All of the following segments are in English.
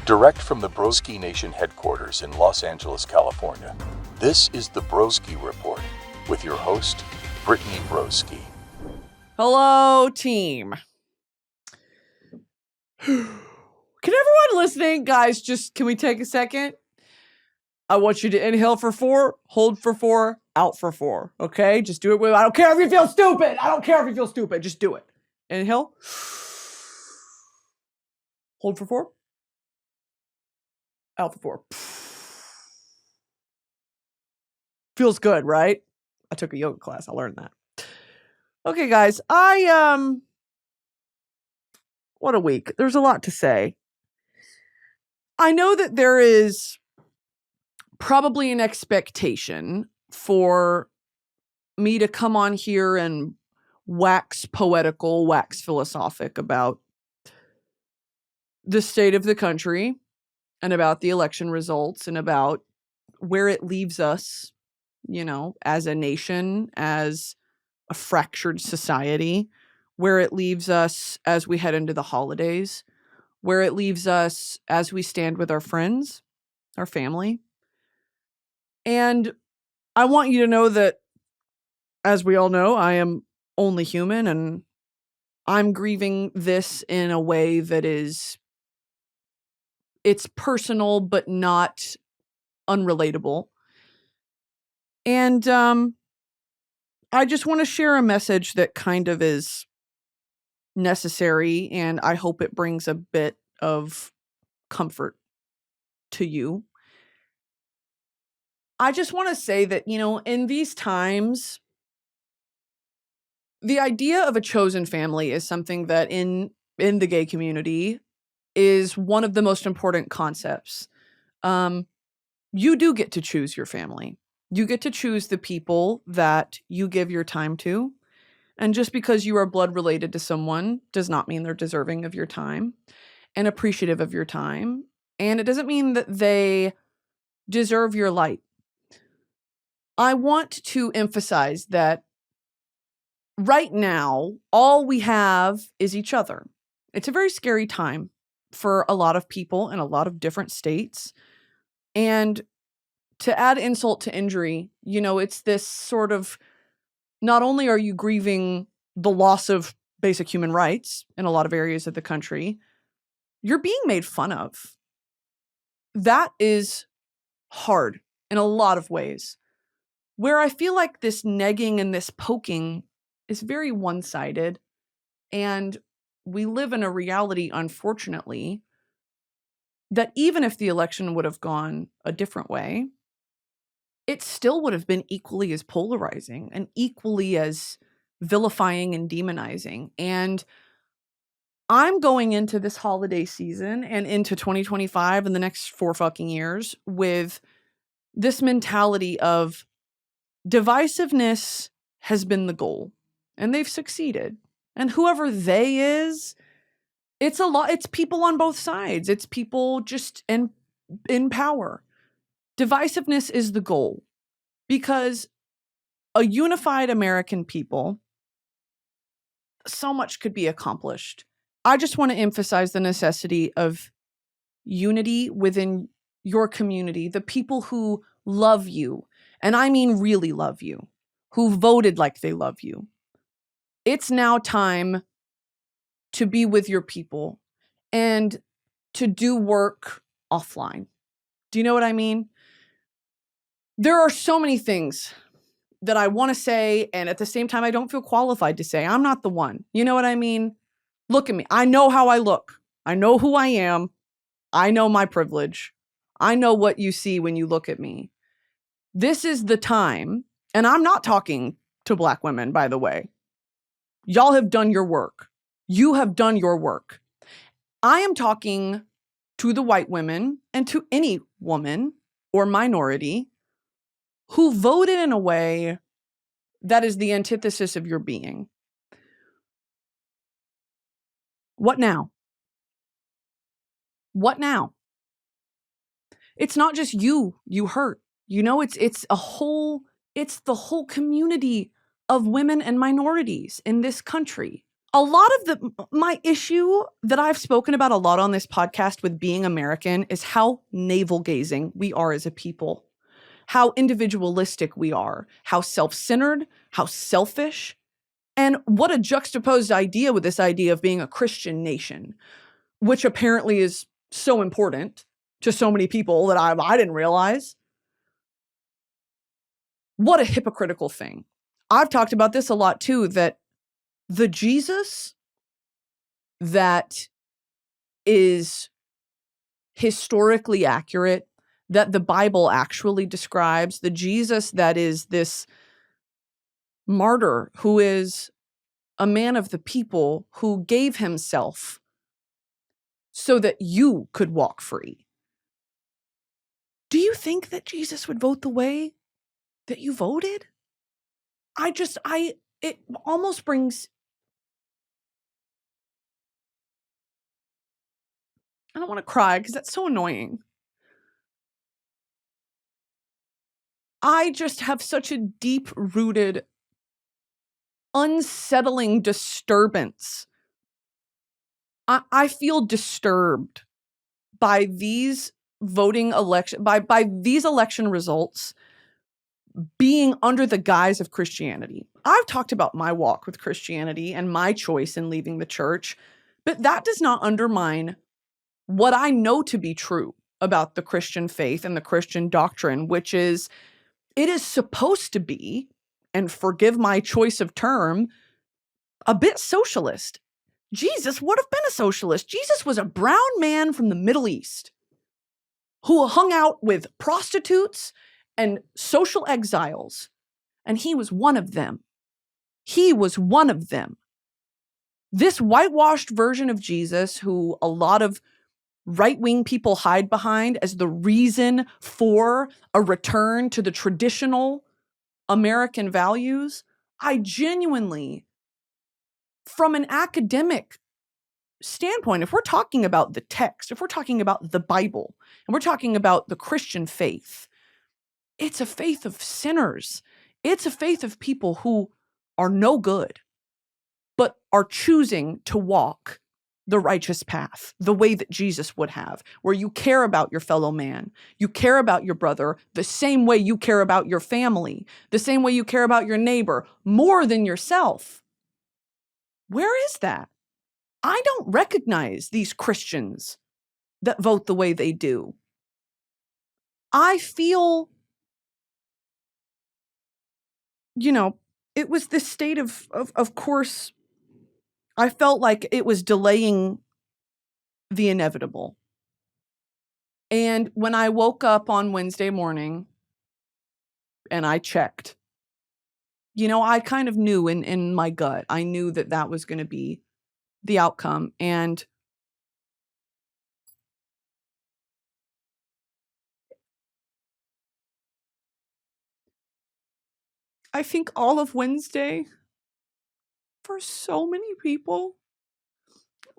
Direct from the Broski Nation headquarters in Los Angeles, California, this is the Broski Report with your host, Brittany Broski. Hello, team. Can everyone listening, guys, can we take a second? I want you to inhale for 4, hold for 4, out for 4, okay? Just do it I don't care if you feel stupid. Just do it. Inhale. Hold for 4. Out for 4. Feels good, right? I took a yoga class. I learned that. Okay, guys. What a week. There's a lot to say. I know that there is probably an expectation for me to come on here and wax poetical, wax philosophic about the state of the country and about the election results and about where it leaves us, as a nation, as a fractured society, where it leaves us as we head into the holidays, where it leaves us as we stand with our friends, our family. And I want you to know that, as we all know, I am only human, and I'm grieving this in a way that it's personal, but not unrelatable. And I just want to share a message that kind of is necessary, and I hope it brings a bit of comfort to you. I just want to say that, in these times, the idea of a chosen family is something that in the gay community is one of the most important concepts. You do get to choose your family. You get to choose the people that you give your time to. And just because you are blood related to someone does not mean they're deserving of your time and appreciative of your time. And it doesn't mean that they deserve your light. I want to emphasize that right now, all we have is each other. It's a very scary time for a lot of people in a lot of different states. And to add insult to injury, it's this sort of, not only are you grieving the loss of basic human rights in a lot of areas of the country, you're being made fun of. That is hard in a lot of ways. Where I feel like this negging and this poking is very one-sided. And we live in a reality, unfortunately, that even if the election would have gone a different way, it still would have been equally as polarizing and equally as vilifying and demonizing. And I'm going into this holiday season and into 2025 and the next 4 fucking years with this mentality of divisiveness has been the goal, and they've succeeded. And whoever they is, it's people on both sides. It's people just in power. Divisiveness is the goal, because a unified American people, so much could be accomplished. I just want to emphasize the necessity of unity within your community, the people who love you, and I mean really love you, who voted like they love you. It's now time to be with your people and to do work offline. Do you know what I mean? There are so many things that I want to say, and at the same time, I don't feel qualified to say. I'm not the one. You know what I mean? Look at me. I know how I look. I know who I am. I know my privilege. I know what you see when you look at me. This is the time, and I'm not talking to Black women, by the way. Y'all have done your work. You have done your work. I am talking to the white women and to any woman or minority who voted in a way that is the antithesis of your being. What now? What now? It's not just you hurt. It's the whole community of women and minorities in this country. a lot of my issue that I've spoken about a lot on this podcast with being American is how navel-gazing we are as a people, how individualistic we are, how self-centered, how selfish, and what a juxtaposed idea with this idea of being a Christian nation, which apparently is so important to so many people that I didn't realize. What a hypocritical thing. I've talked about this a lot too, that the Jesus that is historically accurate, that the Bible actually describes, the Jesus that is this martyr who is a man of the people who gave himself so that you could walk free. Do you think that Jesus would vote the way that you voted? It almost brings, I don't want to cry because that's so annoying. I just have such a deep-rooted, unsettling disturbance. I feel disturbed by these by these election results being under the guise of Christianity. I've talked about my walk with Christianity and my choice in leaving the church, but that does not undermine what I know to be true about the Christian faith and the Christian doctrine, which is it is supposed to be, and forgive my choice of term, a bit socialist. Jesus would have been a socialist. Jesus was a brown man from the Middle East who hung out with prostitutes and social exiles, and he was one of them. He was one of them. This whitewashed version of Jesus, who a lot of right-wing people hide behind as the reason for a return to the traditional American values, I genuinely, from an academic standpoint, if we're talking about the text, if we're talking about the Bible, and we're talking about the Christian faith, it's a faith of sinners. It's a faith of people who are no good, but are choosing to walk the righteous path, the way that Jesus would have, where you care about your fellow man, you care about your brother the same way you care about your family, the same way you care about your neighbor, more than yourself. Where is that? I don't recognize these Christians that vote the way they do. I feel, it was this state of course, I felt like it was delaying the inevitable. And when I woke up on Wednesday morning and I checked, I kind of knew in my gut, I knew that was going to be the outcome. And I think all of Wednesday, for so many people,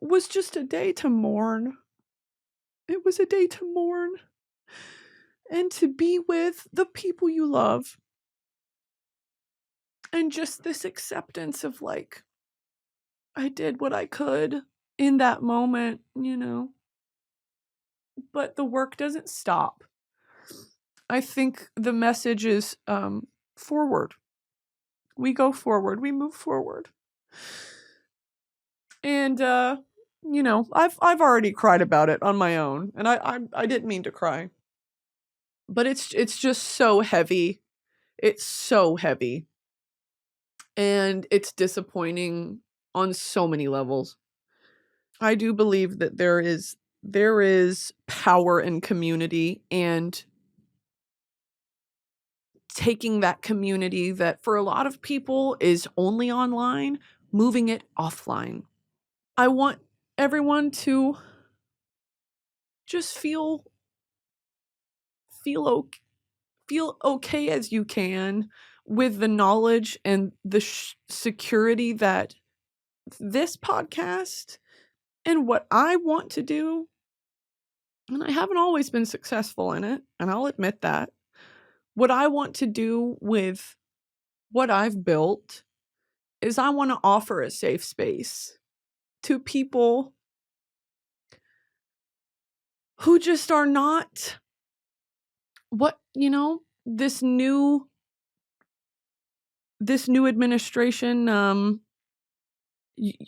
was just a day to mourn. It was a day to mourn and to be with the people you love. And just this acceptance of like, I did what I could in that moment, but the work doesn't stop. I think the message is forward. We go forward. We move forward. And I've already cried about it on my own, and I didn't mean to cry. But it's just so heavy. It's so heavy. And it's disappointing on so many levels. I do believe that there is power in community, and taking that community that for a lot of people is only online, moving it offline. I want everyone to just feel okay as you can, with the knowledge and the security that this podcast and what I want to do, and I haven't always been successful in it, and I'll admit that, what I want to do with what I've built is I want to offer a safe space to people who just are not this new administration,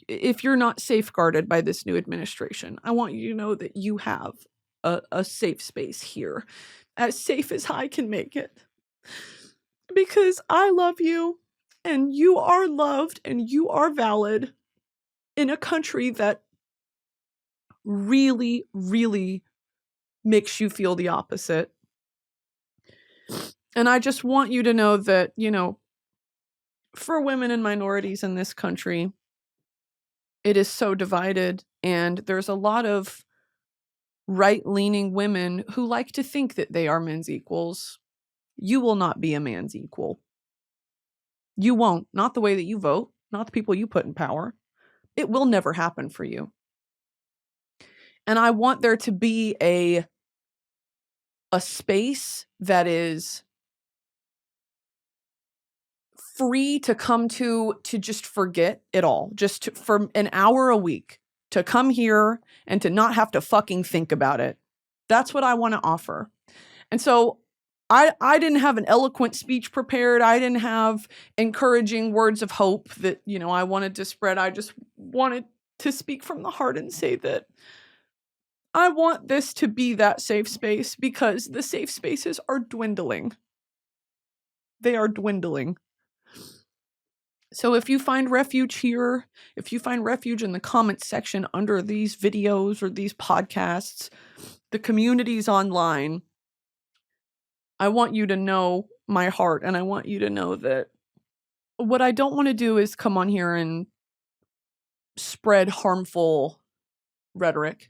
if you're not safeguarded by this new administration, I want you to know that you have a safe space here, as safe as I can make it, because I love you and you are loved and you are valid in a country that really, really makes you feel the opposite. And I just want you to know that, for women and minorities in this country, it is so divided, and there's a lot of right-leaning women who like to think that they are men's equals. You will not be a man's equal. You won't. Not the way that you vote, not the people you put in power. It will never happen for you. And I want there to be a space that is free to come to just forget it all, for an hour a week, to come here and to not have to fucking think about it. That's what I want to offer. And so I didn't have an eloquent speech prepared. I didn't have encouraging words of hope that, I wanted to spread. I just wanted to speak from the heart and say that I want this to be that safe space, because the safe spaces are dwindling. They are dwindling. So if you find refuge here, if you find refuge in the comments section under these videos or these podcasts, the communities online, I want you to know my heart, and I want you to know that what I don't want to do is come on here and spread harmful rhetoric.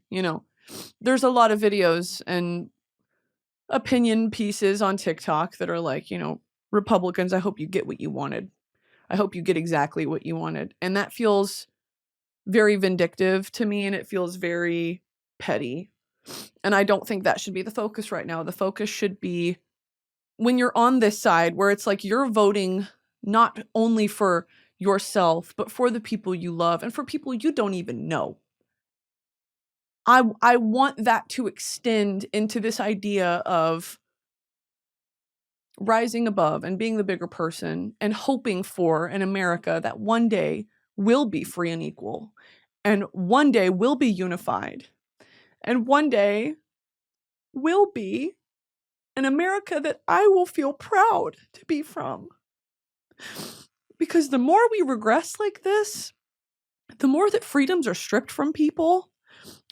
There's a lot of videos and opinion pieces on TikTok that are like, Republicans, I hope you get what you wanted. I hope you get exactly what you wanted. And that feels very vindictive to me, and it feels very petty. And I don't think that should be the focus right now. The focus should be, when you're on this side where it's like you're voting not only for yourself, but for the people you love and for people you don't even know. I want that to extend into this idea of rising above and being the bigger person and hoping for an America that one day will be free and equal, and one day will be unified, and one day will be an America that I will feel proud to be from. Because the more we regress like this, the more that freedoms are stripped from people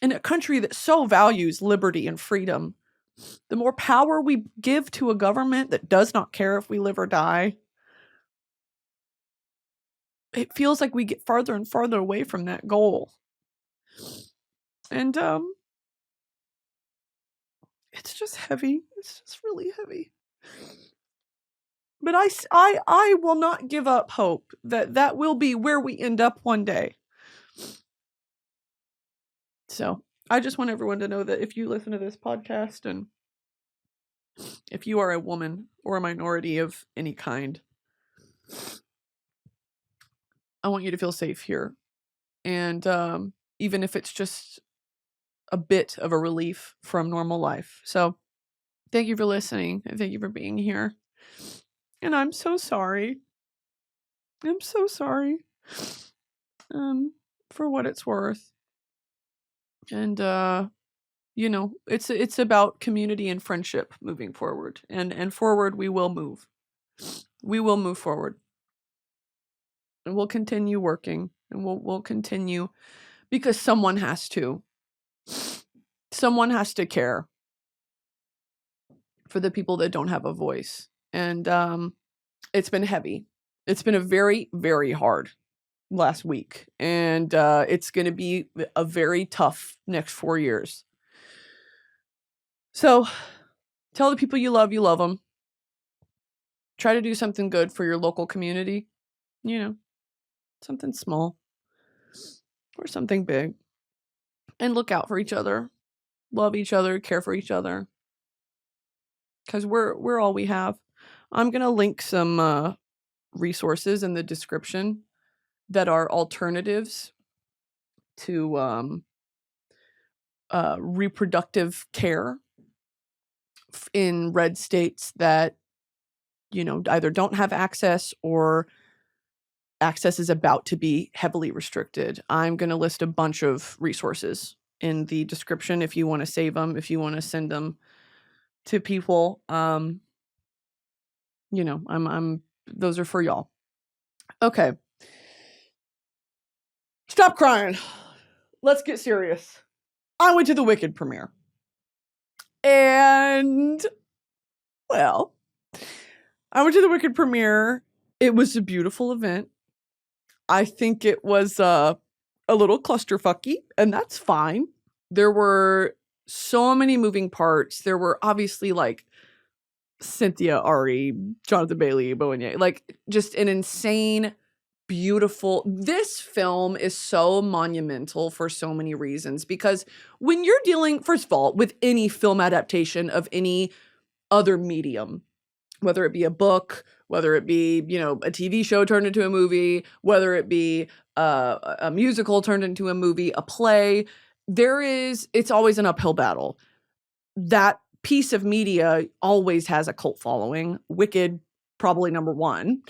in a country that so values liberty and freedom, the more power we give to a government that does not care if we live or die, it feels like we get farther and farther away from that goal. And it's just heavy. It's just really heavy. But I will not give up hope that will be where we end up one day. So I just want everyone to know that if you listen to this podcast, and if you are a woman or a minority of any kind, I want you to feel safe here. And even if it's just a bit of a relief from normal life. So thank you for listening, and thank you for being here. And I'm so sorry. I'm so sorry. For what it's worth. And it's about community and friendship moving forward. And forward we will move. We will move forward. And we'll continue working, and we'll continue, because someone has to. Someone has to care for the people that don't have a voice. And it's been heavy. It's been a very, very hard last week. And it's going to be a very tough next 4 years. So tell the people you love them. Try to do something good for your local community. Something small or something big. And look out for each other. Love each other, care for each other. Because we're all we have. I'm going to link some resources in the description that are alternatives to reproductive care in red states that, either don't have access or access is about to be heavily restricted. I'm going to list a bunch of resources in the description if you want to save them, if you want to send them to people. Those are for y'all. Okay. Stop crying. Let's get serious. I went to the Wicked premiere. And, well, I went to the Wicked premiere. It was a beautiful event. I think it was a little clusterfucky, and that's fine. There were so many moving parts. There were obviously like Cynthia, Ari, Jonathan Bailey, Bowen, like just an insane, beautiful. This film is so monumental for so many reasons, because when you're dealing, first of all, with any film adaptation of any other medium, whether it be a book, whether it be, a TV show turned into a movie, whether it be a musical turned into a movie, a play, it's always an uphill battle. That piece of media always has a cult following. Wicked, probably number one.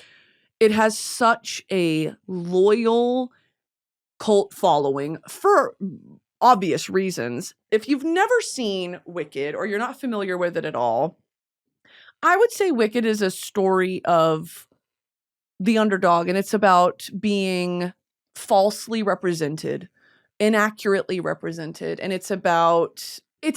It has such a loyal cult following for obvious reasons. If you've never seen Wicked or you're not familiar with it at all, I would say Wicked is a story of the underdog, and it's about being falsely represented, inaccurately represented, and it's a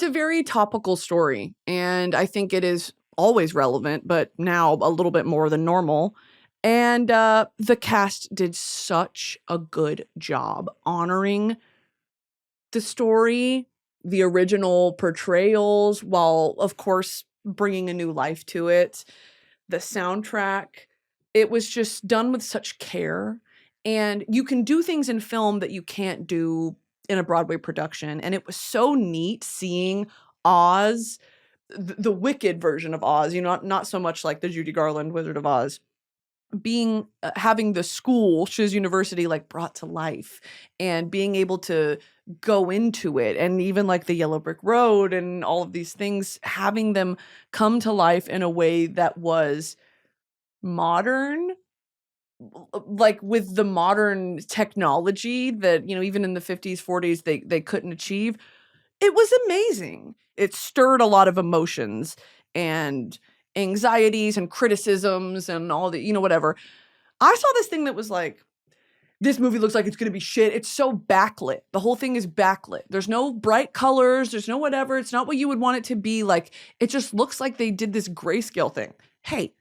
very topical story, and I think it is always relevant, but now a little bit more than normal. And the cast did such a good job honoring the story, the original portrayals, while, of course, bringing a new life to it. The soundtrack, it was just done with such care. And you can do things in film that you can't do in a Broadway production. And it was so neat seeing Oz, the Wicked version of Oz, not so much like the Judy Garland Wizard of Oz, having the school, Shiz University, like brought to life, and being able to go into it, and even like the Yellow Brick Road and all of these things, having them come to life in a way that was modern, like with the modern technology that, even in the 50s, 40s, they couldn't achieve. It was amazing. It stirred a lot of emotions and anxieties and criticisms and all the, whatever. I saw this thing that was like, this movie looks like it's going to be shit. It's so backlit. The whole thing is backlit. There's no bright colors. There's no whatever. It's not what you would want it to be. Like, it just looks like they did this grayscale thing. Hey,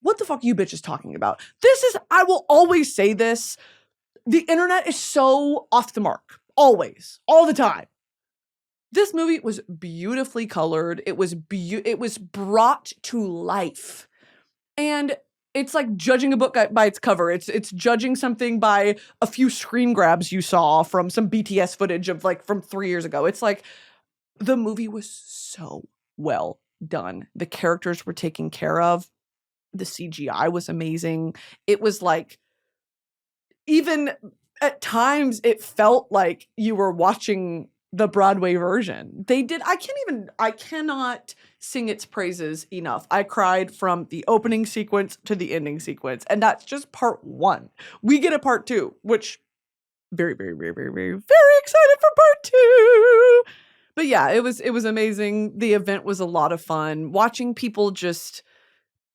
what the fuck are you bitches talking about? I will always say this. The internet is so off the mark. Always. All the time. This movie was beautifully colored. It was brought to life. And it's like judging a book by its cover. It's judging something by a few screen grabs you saw from some BTS footage of like from 3 years ago. It's like the movie was so well done. The characters were taken care of. The CGI was amazing. It was like, even at times it felt like you were watching the Broadway version. I cannot sing its praises enough. I cried from the opening sequence to the ending sequence, and that's just part one. We get a part two, which very, very, very, very, very, very excited for part two. But yeah, it was amazing. The event was a lot of fun. Watching people just,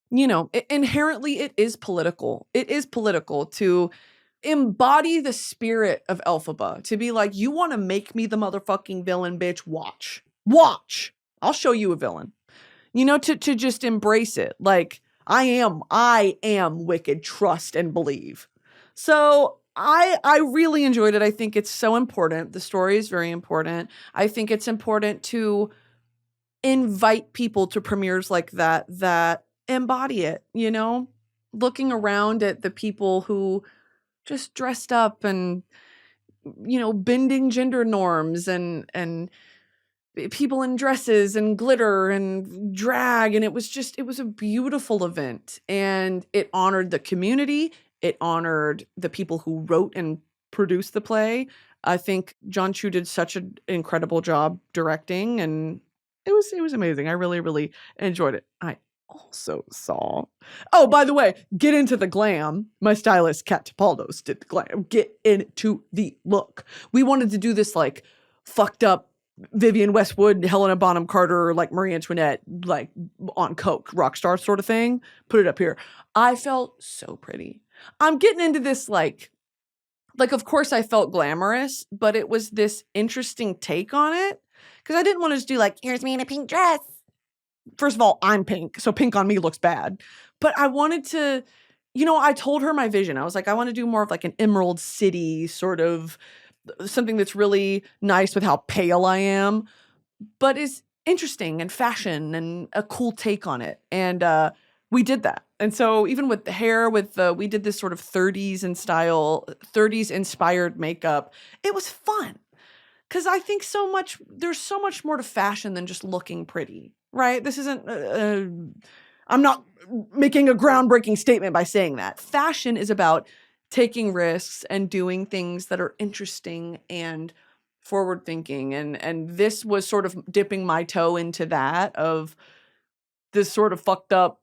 inherently it is political. It is political to embody the spirit of Elphaba, to be like, you want to make me the motherfucking villain, bitch? Watch. I'll show you a villain. To just embrace it. Like, I am wicked, trust and believe. So I really enjoyed it. I think it's so important. The story is very important. I think it's important to invite people to premieres like that embody it, looking around at the people who just dressed up and, bending gender norms and people in dresses and glitter and drag. And it was a beautiful event, and it honored the community. It honored the people who wrote and produced the play. I think John Chu did such an incredible job directing, and it was amazing. I really, really enjoyed it. I also saw. Oh, by the way, get into the glam. My stylist, Kat Topaldos, did the glam. Get into the look. We wanted to do this like fucked up Vivienne Westwood, Helena Bonham Carter, like Marie Antoinette, like on coke, rock star sort of thing. Put it up here. I felt so pretty. I'm getting into this like of course I felt glamorous, but it was this interesting take on it. Because I didn't want to just do like, here's me in a pink dress. First of all, I'm pink, so pink on me looks bad. But I wanted to, I told her my vision. I was like, I want to do more of like an Emerald City sort of something that's really nice with how pale I am, but is interesting and fashion and a cool take on it. And we did that. And so even with the hair, we did this sort of 30s inspired makeup. It was fun. Because I think there's so much more to fashion than just looking pretty, right? This isn't, I'm not making a groundbreaking statement by saying that. Fashion is about taking risks and doing things that are interesting and forward thinking. And this was sort of dipping my toe into that of this sort of fucked up,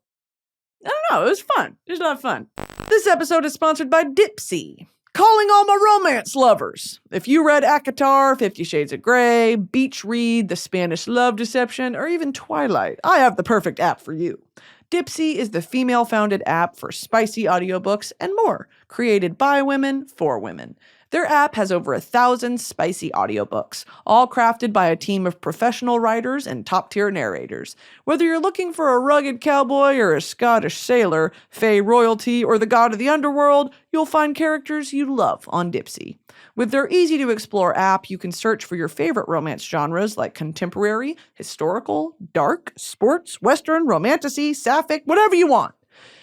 I don't know, it was fun. It was a lot of fun. This episode is sponsored by Dipsea. Calling all my romance lovers. If you read ACOTAR, 50 Shades of Grey, Beach Read, The Spanish Love Deception, or even Twilight, I have the perfect app for you. Dipsea is the female-founded app for spicy audiobooks and more, created by women for women. Their app has over 1,000 spicy audiobooks, all crafted by a team of professional writers and top-tier narrators. Whether you're looking for a rugged cowboy or a Scottish sailor, fae royalty, or the god of the underworld, you'll find characters you love on Dipsea. With their easy-to-explore app, you can search for your favorite romance genres like contemporary, historical, dark, sports, western, romantasy, sapphic, whatever you want.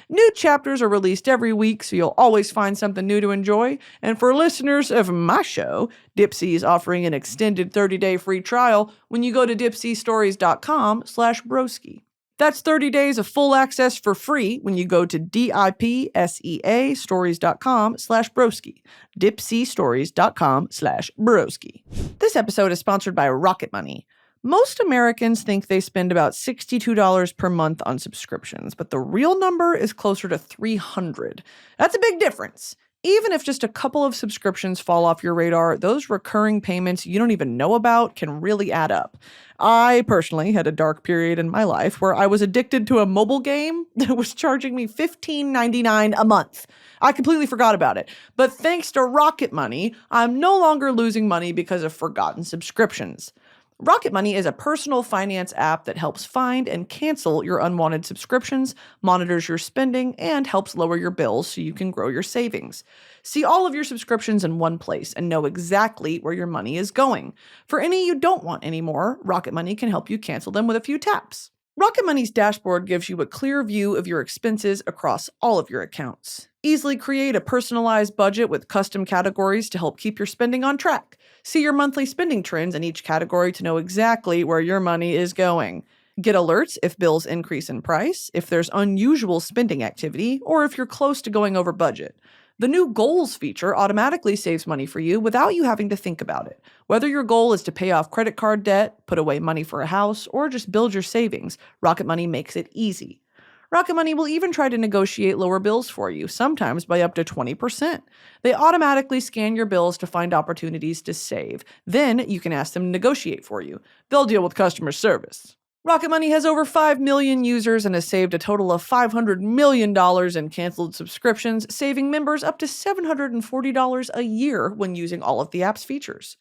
New chapters are released every week, so you'll always find something new to enjoy. And for listeners of my show, Dipsea is offering an extended 30-day free trial when you go to dipseastories.com/broski. That's 30 days of full access for free when you go to DIPSEA stories.com/broski. dipseastories.com/broski. This episode is sponsored by Rocket Money. Most Americans think they spend about $62 per month on subscriptions, but the real number is closer to $300. That's a big difference. Even if just a couple of subscriptions fall off your radar, those recurring payments you don't even know about can really add up. I personally had a dark period in my life where I was addicted to a mobile game that was charging me $15.99 a month. I completely forgot about it. But thanks to Rocket Money, I'm no longer losing money because of forgotten subscriptions. Rocket Money is a personal finance app that helps find and cancel your unwanted subscriptions, monitors your spending, and helps lower your bills so you can grow your savings. See all of your subscriptions in one place and know exactly where your money is going. For any you don't want anymore, Rocket Money can help you cancel them with a few taps. Rocket Money's dashboard gives you a clear view of your expenses across all of your accounts. Easily create a personalized budget with custom categories to help keep your spending on track. See your monthly spending trends in each category to know exactly where your money is going. Get alerts if bills increase in price, if there's unusual spending activity, or if you're close to going over budget. The new Goals feature automatically saves money for you without you having to think about it. Whether your goal is to pay off credit card debt, put away money for a house, or just build your savings, Rocket Money makes it easy. Rocket Money will even try to negotiate lower bills for you, sometimes by up to 20%. They automatically scan your bills to find opportunities to save. Then you can ask them to negotiate for you. They'll deal with customer service. Rocket Money has over 5 million users and has saved a total of $500 million in canceled subscriptions, saving members up to $740 a year when using all of the app's features.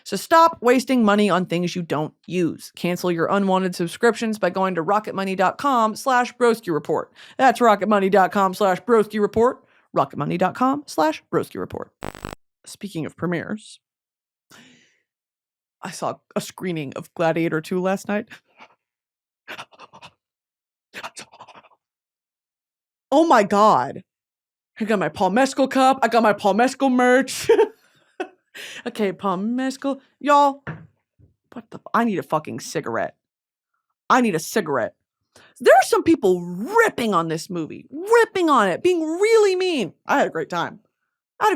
So stop wasting money on things you don't use. Cancel your unwanted subscriptions by going to rocketmoney.com/BroskiReport. That's rocketmoney.com/BroskiReport. rocketmoney.com/BroskiReport. Speaking of premieres, I saw a screening of Gladiator II last night. Oh my God. I got my paulmescal cup. I got my paulmescal merch. Okay, paulmescal. Y'all, I need a fucking cigarette. I need a cigarette. There are some people ripping on this movie, ripping on it, being really mean. I had a great time. I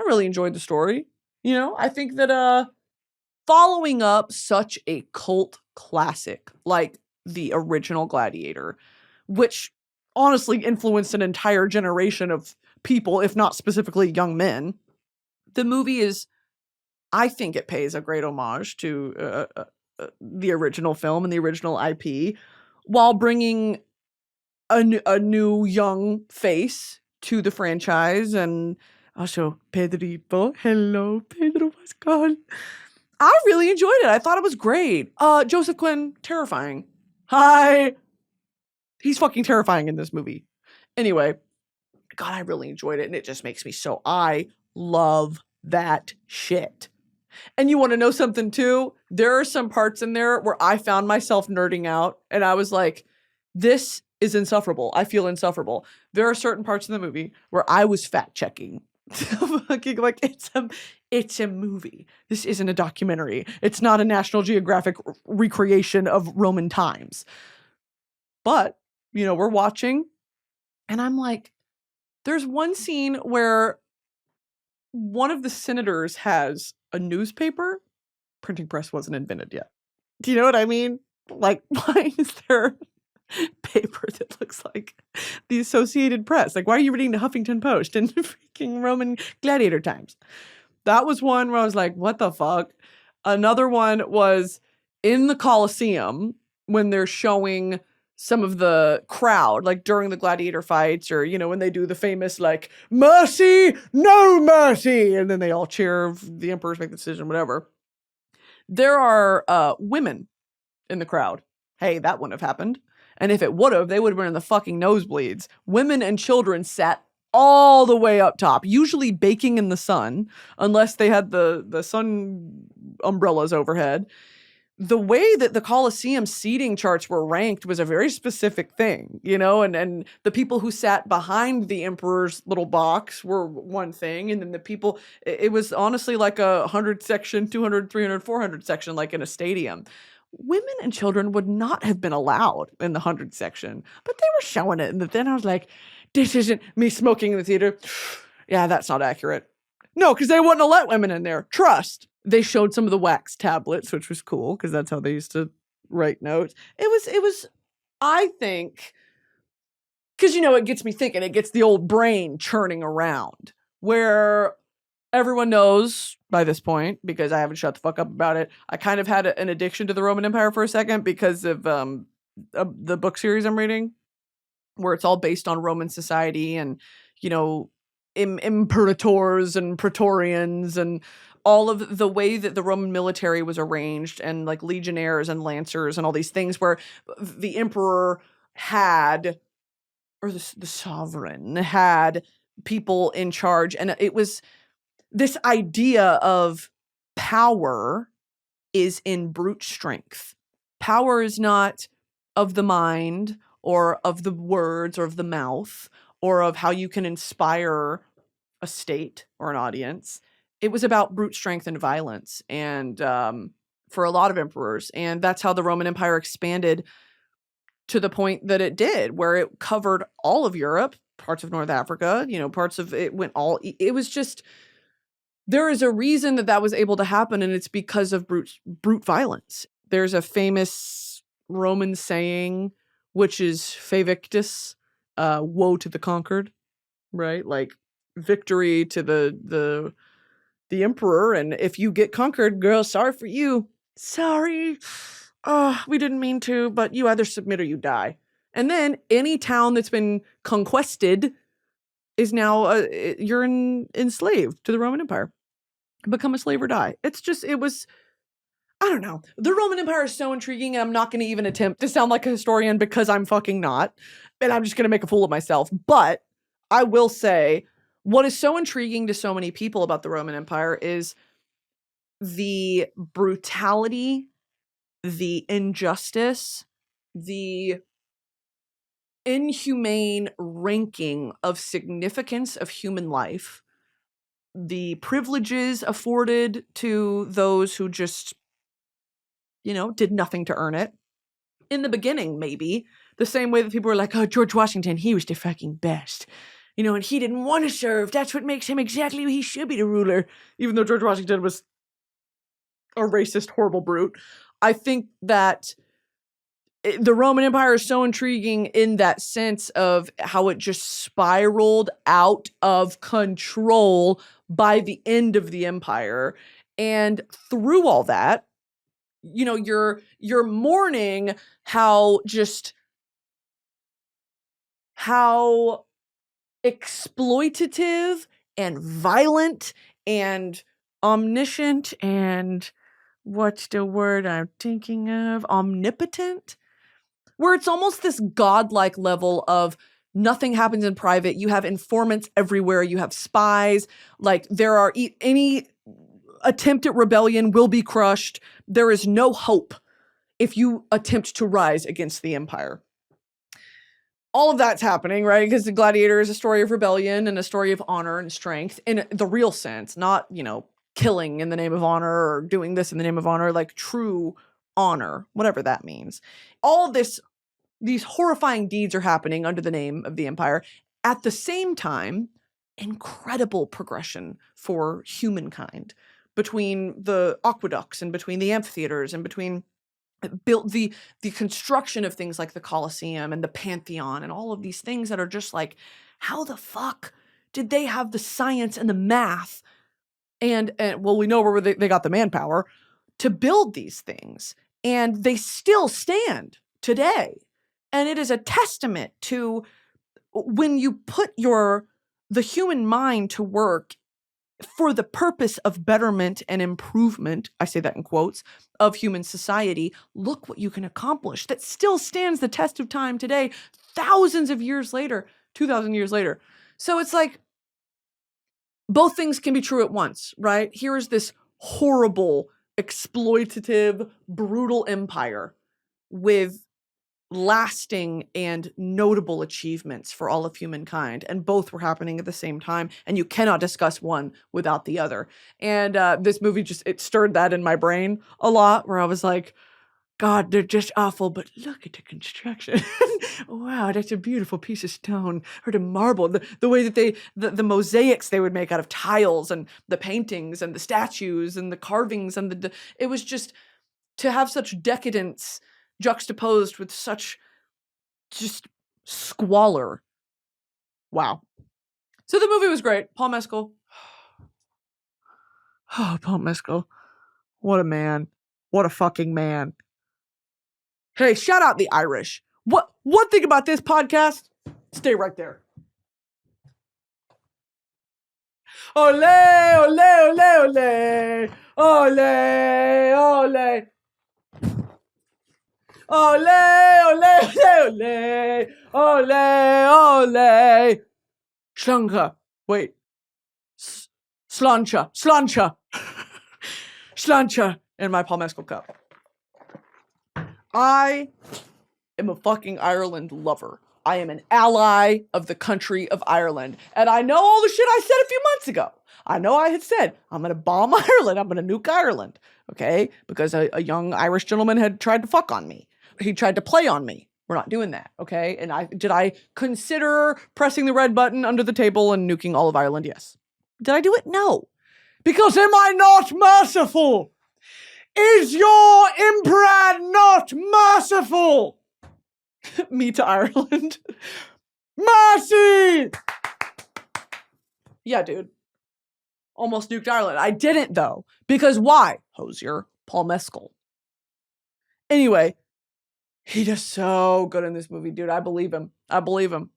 really enjoyed the story. I think that following up such a cult classic like the original Gladiator, which honestly influenced an entire generation of people, if not specifically young men, the movie is, I think it pays a great homage to the original film and the original IP, while bringing a new young face to the franchise. And also Pedrito, hello Pedro Pascal. I really enjoyed it. I thought it was great. Josephquin, terrifying. Hi. He's fucking terrifying in this movie. Anyway, God, I really enjoyed it, and it just makes me so, I love that shit. And you want to know something too? There are some parts in there where I found myself nerding out, and I was like, this is insufferable. I feel insufferable. There are certain parts in the movie where I was fact checking. Like, it's a movie. This isn't a documentary. It's not a National Geographic recreation of Roman times. But, we're watching, and I'm like, there's one scene where one of the senators has a newspaper. Printing press wasn't invented yet. Do you know what I mean? Like, why is there paper that looks like the Associated Press? Like, why are you reading the Huffington Post in freaking Roman gladiator times? That was one where I was like, what the fuck? Another one was in the Colosseum when they're showing some of the crowd, like during the gladiator fights, or, when they do the famous, like, mercy, no mercy, and then they all cheer, the emperors make the decision, whatever. There are women in the crowd. Hey, that wouldn't have happened. And if it would have, they would have been in the fucking nosebleeds. Women and children sat all the way up top, usually baking in the sun, unless they had the sun umbrellas overhead. The way that the Colosseum seating charts were ranked was a very specific thing, and the people who sat behind the emperor's little box were one thing. And then the people, it was honestly like a 100 section, 200, 300, 400 section, like in a stadium. Women and children would not have been allowed in the 100 section, but they were showing it. And then I was like, this isn't me smoking in the theater. Yeah, that's not accurate. No, because they wouldn't have let women in there. Trust. They showed some of the wax tablets, which was cool, because that's how they used to write notes. It was, I think, because, it gets me thinking, it gets the old brain churning around, where everyone knows by this point, because I haven't shut the fuck up about it, I kind of had an addiction to the Roman Empire for a second because of the book series I'm reading, where it's all based on Roman society and, imperators and praetorians and all of the way that the Roman military was arranged, and like legionnaires and lancers and all these things, where the emperor had, or the sovereign had people in charge. And it was this idea of power is in brute strength. Power is not of the mind or of the words or of the mouth or of how you can inspire a state or an audience. It was about brute strength and violence, and for a lot of emperors. And that's how the Roman Empire expanded to the point that it did, where it covered all of Europe, parts of North Africa, parts of it went all, it was just, there is a reason that was able to happen, and it's because of brute violence. There's a famous Roman saying, which is "Fe victis," woe to the conquered, right? Like, victory to the emperor, and if you get conquered, girl, sorry for you. Sorry. Oh, we didn't mean to, but you either submit or you die. And then any town that's been conquested is now, you're enslaved to the Roman Empire. Become a slave or die. It's just, it was, I don't know. The Roman Empire is so intriguing, and I'm not going to even attempt to sound like a historian, because I'm fucking not. And I'm just going to make a fool of myself. But I will say, what is so intriguing to so many people about the Roman Empire is the brutality, the injustice, the inhumane ranking of significance of human life, the privileges afforded to those who just, did nothing to earn it. In the beginning, maybe. The same way that people were like, oh, George Washington, he was the fucking best. You know, and he didn't want to serve. That's what makes him exactly who he should be, the ruler. Even though George Washington was a racist, horrible brute. I think that the Roman Empire is so intriguing in that sense of how it just spiraled out of control by the end of the empire. And through all that, you know, you're mourning how exploitative and violent and omniscient and what's the word I'm thinking of? Omnipotent? Where it's almost this godlike level of nothing happens in private. You have informants everywhere. You have spies. Like there are any attempt at rebellion will be crushed. There is no hope if you attempt to rise against the empire. All of that's happening, right? Because the Gladiator is a story of rebellion and a story of honor and strength in the real sense, not, you know, killing in the name of honor or doing this in the name of honor, like true honor, whatever that means. All these horrifying deeds are happening under the name of the empire. At the same time, incredible progression for humankind between the aqueducts and between the amphitheaters and between built the construction of things like the Colosseum and the Pantheon and all of these things that are just like, how the fuck did they have the science and the math and well, we know where they got the manpower to build these things, and they still stand today. And it is a testament to when you put the human mind to work for the purpose of betterment and improvement, I say that in quotes, of human society, look what you can accomplish. That still stands the test of time today, thousands of years later, 2,000 years later. So it's like, both things can be true at once, right? Here is this horrible, exploitative, brutal empire with lasting and notable achievements for all of humankind, and both were happening at the same time, and you cannot discuss one without the other. And this movie it stirred that in my brain a lot, where I was like, God, they're just awful, but look at the construction. Wow, that's a beautiful piece of stone, or the marble, the way that the mosaics they would make out of tiles, and the paintings and the statues and the carvings, and it was just, to have such decadence juxtaposed with such just squalor. Wow. So the movie was great. Paul Mescal. Oh, Paul Mescal. What a man. What a fucking man. Hey, shout out the Irish. One thing about this podcast, stay right there. Ole, ole, ole, ole. Ole, ole. Ole, ole, ole, ole, ole, ole. Slanka. Wait. Slancha. Slancha in my Paul Mescal cup. I am a fucking Ireland lover. I am an ally of the country of Ireland. And I know all the shit I said a few months ago. I know I had said, I'm going to bomb Ireland. I'm going to nuke Ireland. Okay? Because a young Irish gentleman had tried to fuck on me. He tried to play on me. We're not doing that. Okay? And did I consider pressing the red button under the table and nuking all of Ireland? Yes. Did I do it? No. Because am I not merciful? Is your inbred not merciful? Me to Ireland. Mercy! Yeah, dude. Almost nuked Ireland. I didn't, though. Because why? Hozier, Paul Mescal. Anyway, he does so good in this movie, dude. I believe him.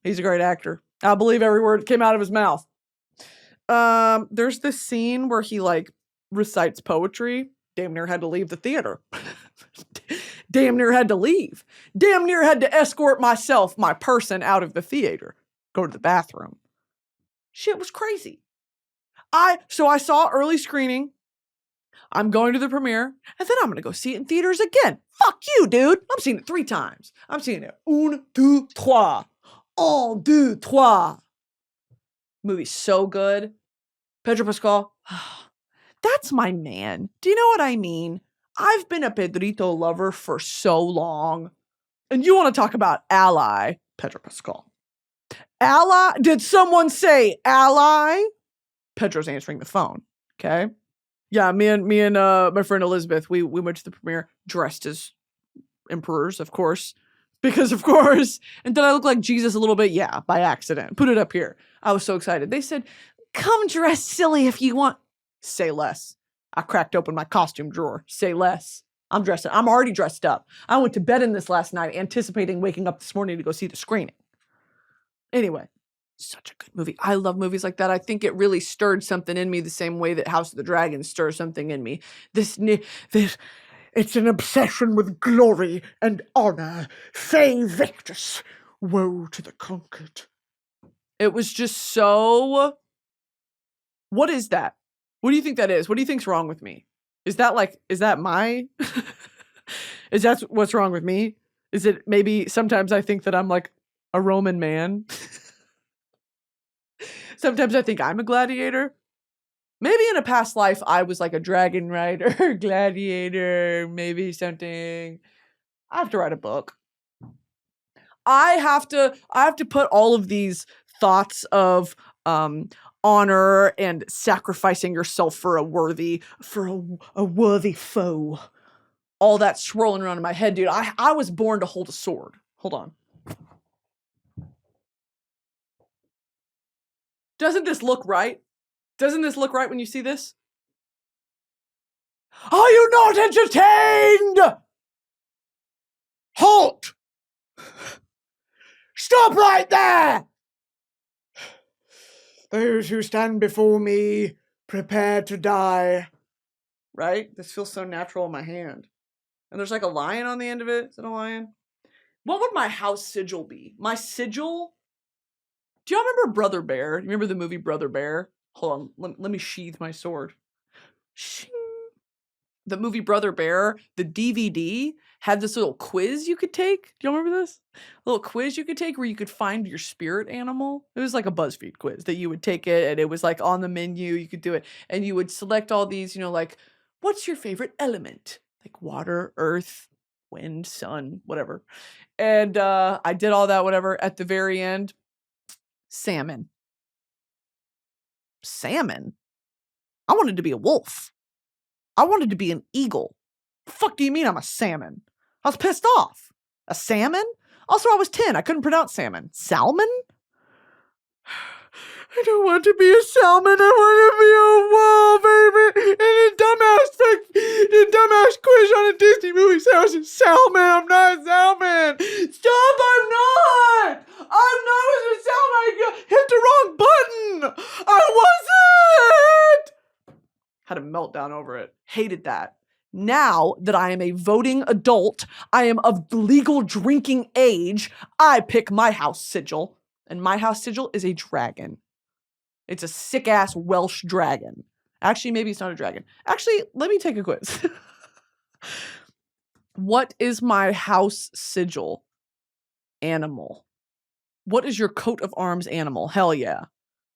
He's a great actor. I believe every word that came out of his mouth. There's this scene where he, like, recites poetry. Damn near had to leave the theater. Damn near had to leave. Damn near had to escort my person out of the theater. Go to the bathroom. Shit was crazy. So I saw early screening. I'm going to the premiere, and then I'm going to go see it in theaters again. Fuck you, dude. I'm seeing it 3 times. I'm seeing it. 1, 2, 3. 1, 2, 3. Movie's so good. Pedropascal. That's my man. Do you know what I mean? I've been a Pedrito lover for so long. And you want to talk about ally, pedropascal. Ally? Did someone say ally? Pedro's answering the phone. Okay. Yeah, me and my friend Elizabeth, we went to the premiere dressed as emperors, of course. Because of course. And did I look like Jesus a little bit? Yeah, by accident. Put it up here. I was so excited. They said, come dress silly if you want. Say less. I cracked open my costume drawer. Say less. I'm already dressed up. I went to bed in this last night, anticipating waking up this morning to go see the screening. Anyway, such a good movie. I love movies like that. I think it really stirred something in me the same way that House of the Dragon stirs something in me. This, it's an obsession with glory and honor. Fey victus, woe to the conquered. It was just so... What is that? What do you think that is? What do you think's wrong with me? Is that my... Is that what's wrong with me? Is it maybe sometimes I think that I'm like a Roman man? Sometimes I think I'm a gladiator. Maybe in a past life I was like a dragon rider, gladiator, maybe something. I have to write a book. I have to put all of these thoughts of honor and sacrificing yourself for a worthy foe. All that swirling around in my head, dude. I was born to hold a sword. Hold on. Doesn't this look right? Doesn't this look right when you see this? Are you not entertained? Halt! Stop right there! Those who stand before me, prepare to die. Right? This feels so natural in my hand. And there's like a lion on the end of it. Is it a lion? What would my house sigil be? My sigil? Do y'all remember Brother Bear? You remember the movie Brother Bear? Hold on, let me sheath my sword. Shing. The movie Brother Bear, the DVD, had this little quiz you could take. Do y'all remember this? A little quiz you could take where you could find your spirit animal. It was like a BuzzFeed quiz that you would take it, and it was like on the menu, you could do it. And you would select all these, like, what's your favorite element? Like water, earth, wind, sun, whatever. And I did all that, whatever. At the very end, salmon. Salmon? I wanted to be a wolf. I wanted to be an eagle. The fuck do you mean I'm a salmon? I was pissed off. A salmon? Also, I was 10. I couldn't pronounce salmon. Salmon? I don't want to be a salmon. I want to be a wolf, baby. And the dumbass quiz on a Disney movie said I was a salmon. I'm not a salmon. Stop, I'm not. I'm not a salmon. I hit the wrong button. I wasn't. Had a meltdown over it. Hated that. Now that I am a voting adult, I am of legal drinking age, I pick my house sigil. And my house sigil is a dragon. It's a sick-ass Welsh dragon. Actually, maybe it's not a dragon. Actually, let me take a quiz. What is my house sigil animal? What is your coat of arms animal? Hell yeah.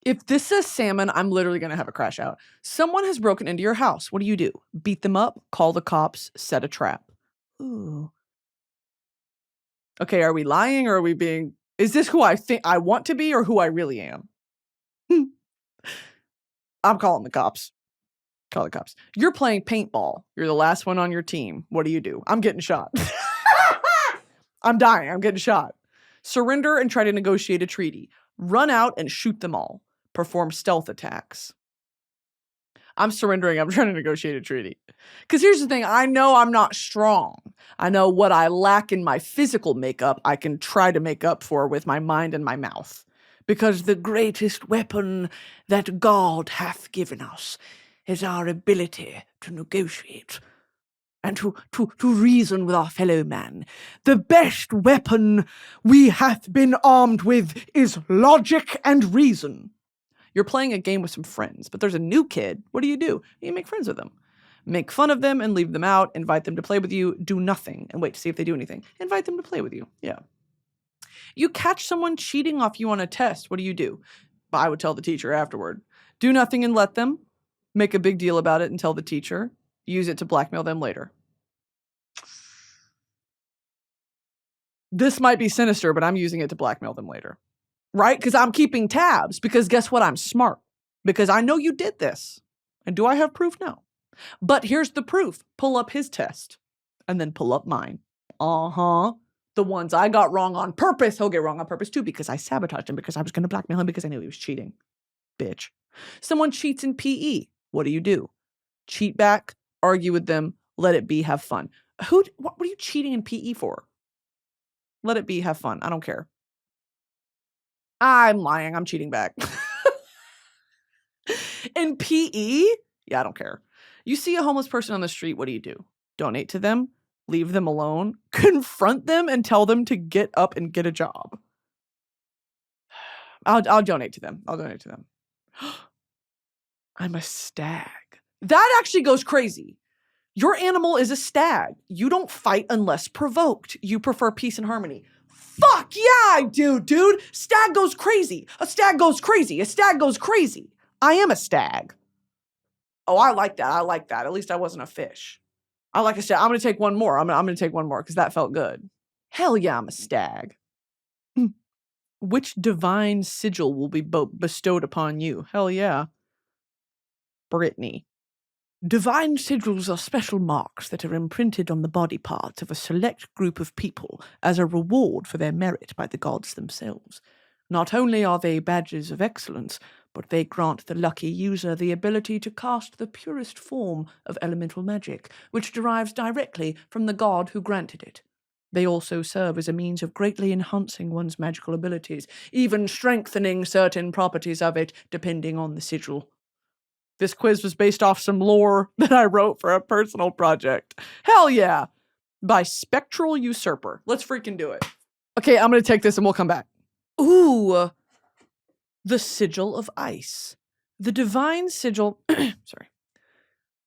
If this says salmon, I'm literally going to have a crash out. Someone has broken into your house. What do? Beat them up, call the cops, set a trap. Ooh. Okay, are we lying or are we being... Is this who I think I want to be or who I really am? I'm calling the cops. Call the cops. You're playing paintball. You're the last one on your team. What do? I'm getting shot. I'm dying. I'm getting shot. Surrender and try to negotiate a treaty. Run out and shoot them all. Perform stealth attacks. I'm surrendering. I'm trying to negotiate a treaty. Because here's the thing. I know I'm not strong. I know what I lack in my physical makeup, I can try to make up for with my mind and my mouth. Because the greatest weapon that God hath given us is our ability to negotiate and to reason with our fellow man. The best weapon we hath been armed with is logic and reason. You're playing a game with some friends, but there's a new kid. What do? You make friends with them. Make fun of them and leave them out. Invite them to play with you. Do nothing and wait to see if they do anything. Invite them to play with you. Yeah. You catch someone cheating off you on a test. What do? I would tell the teacher afterward. Do nothing and let them. Make a big deal about it and tell the teacher. Use it to blackmail them later. This might be sinister, but I'm using it to blackmail them later. Right? Because I'm keeping tabs. Because guess what? I'm smart. Because I know you did this. And do I have proof? No. But here's the proof. Pull up his test. And then pull up mine. Uh-huh. The ones I got wrong on purpose, he'll get wrong on purpose too, because I sabotaged him, because I was going to blackmail him, because I knew he was cheating. Bitch. Someone cheats in PE. What do? Cheat back, argue with them, let it be, have fun. What are you cheating in PE for? Let it be, have fun. I don't care. I'm lying. I'm cheating back. In PE? Yeah, I don't care. You see a homeless person on the street, what do? Donate to them? Leave them alone? Confront them and tell them to get up and get a job? I'll donate to them. I'm a stag. That actually goes crazy. Your animal is a stag. You don't fight unless provoked. You prefer peace and harmony. Fuck yeah, I do, dude. Stag goes crazy. A stag goes crazy. I am a stag. Oh, I like that. At least I wasn't a fish. I like a stag. I'm going to take one more. I'm going to take one more because that felt good. Hell yeah, I'm a stag. Which divine sigil will be bestowed upon you? Hell yeah. Brittany. Divine sigils are special marks that are imprinted on the body parts of a select group of people as a reward for their merit by the gods themselves. Not only are they badges of excellence, but they grant the lucky user the ability to cast the purest form of elemental magic, which derives directly from the god who granted it. They also serve as a means of greatly enhancing one's magical abilities, even strengthening certain properties of it, depending on the sigil. This quiz was based off some lore that I wrote for a personal project. Hell yeah! By Spectral Usurper. Let's freaking do it. Okay, I'm going to take this and we'll come back. Ooh. The Sigil of Ice. The Divine Sigil... sorry.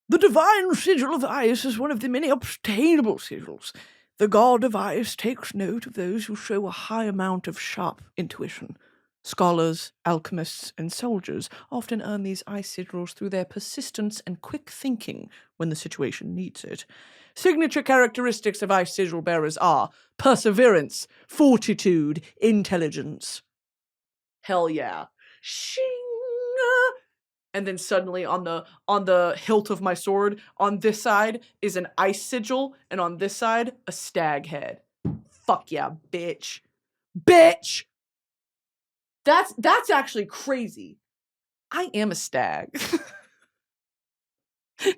The Divine Sigil of Ice is one of the many obtainable sigils. The god of ice takes note of those who show a high amount of sharp intuition. Scholars, alchemists, and soldiers often earn these ice sigils through their persistence and quick thinking when the situation needs it. Signature characteristics of ice sigil bearers are perseverance, fortitude, intelligence. Hell yeah. Shing! And then suddenly on the hilt of my sword, on this side is an ice sigil, and on this side, a stag head. Fuck yeah, bitch. Bitch! That's actually crazy. I am a stag.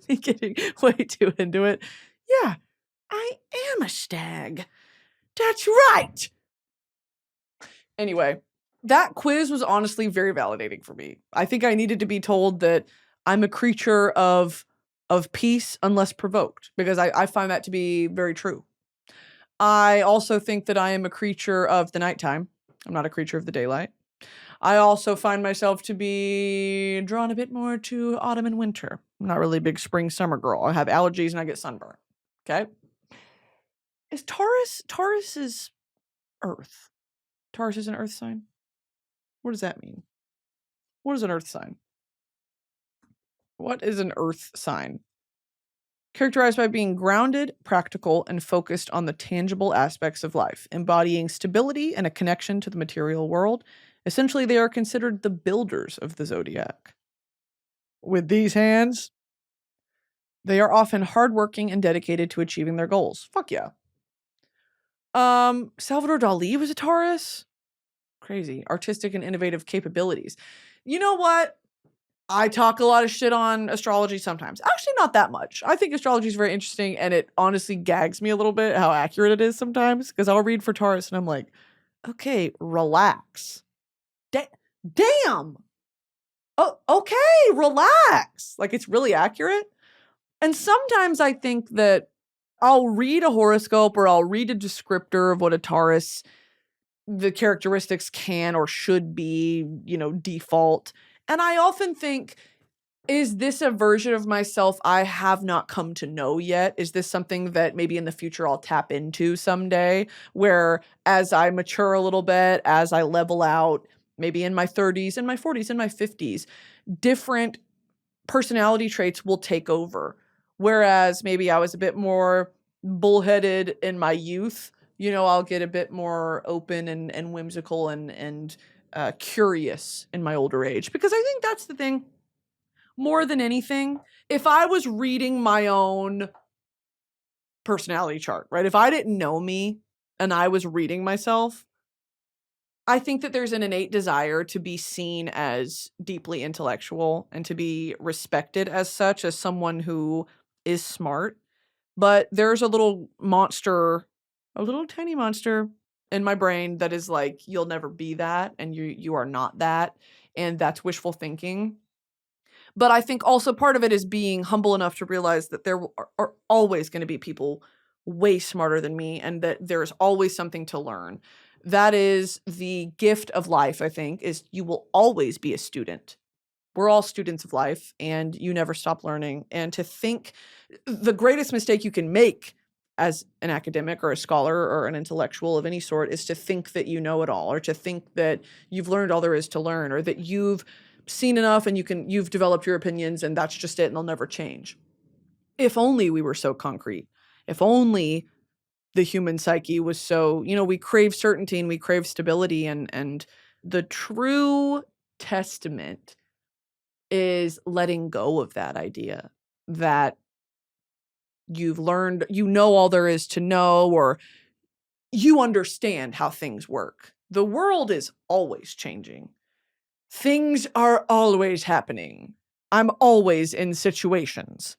Getting way too into it. Yeah, I am a stag. That's right. Anyway, that quiz was honestly very validating for me. I think I needed to be told that I'm a creature of peace unless provoked, because I find that to be very true. I also think that I am a creature of the nighttime. I'm not a creature of the daylight. I also find myself to be drawn a bit more to autumn and winter. I'm not really a big spring, summer girl. I have allergies and I get sunburned. Okay? Is Taurus is Earth. Taurus is an Earth sign? What does that mean? What is an Earth sign? What is an Earth sign? Characterized by being grounded, practical, and focused on the tangible aspects of life, embodying stability and a connection to the material world. Essentially, they are considered the builders of the zodiac. With these hands, they are often hardworking and dedicated to achieving their goals. Fuck yeah. Salvador Dali was a Taurus. Crazy. Artistic and innovative capabilities. You know what? I talk a lot of shit on astrology sometimes. Actually, not that much. I think astrology is very interesting, and it honestly gags me a little bit how accurate it is sometimes, because I'll read for Taurus and I'm like, okay, relax. Damn. Oh, okay, relax. Like, it's really accurate. And sometimes I think that I'll read a horoscope or I'll read a descriptor of what a Taurus, the characteristics can or should be, default. And I often think, is this a version of myself I have not come to know yet? Is this something that maybe in the future I'll tap into someday, where as I mature a little bit, as I level out, maybe in my 30s, in my 40s, in my 50s, different personality traits will take over. Whereas maybe I was a bit more bullheaded in my youth, I'll get a bit more open and whimsical and curious in my older age, because I think that's the thing. More than anything, if I was reading my own personality chart, right? If I didn't know me and I was reading myself, I think that there's an innate desire to be seen as deeply intellectual and to be respected as such, as someone who is smart. But there's a little monster, a little tiny monster in my brain that is like, you'll never be that, and you are not that, and that's wishful thinking. But I think also part of it is being humble enough to realize that there are always going to be people way smarter than me, and that there's always something to learn. That is the gift of life, I think, is you will always be a student. We're all students of life, and you never stop learning. And to think the greatest mistake you can make as an academic or a scholar or an intellectual of any sort is to think that you know it all, or to think that you've learned all there is to learn, or that you've seen enough and you've developed your opinions and that's just it and they'll never change. If only we were so concrete. If only the human psyche was so, we crave certainty and we crave stability, and the true testament is letting go of that idea that you've learned, all there is to know, or you understand how things work. The world is always changing. Things are always happening. I'm always in situations.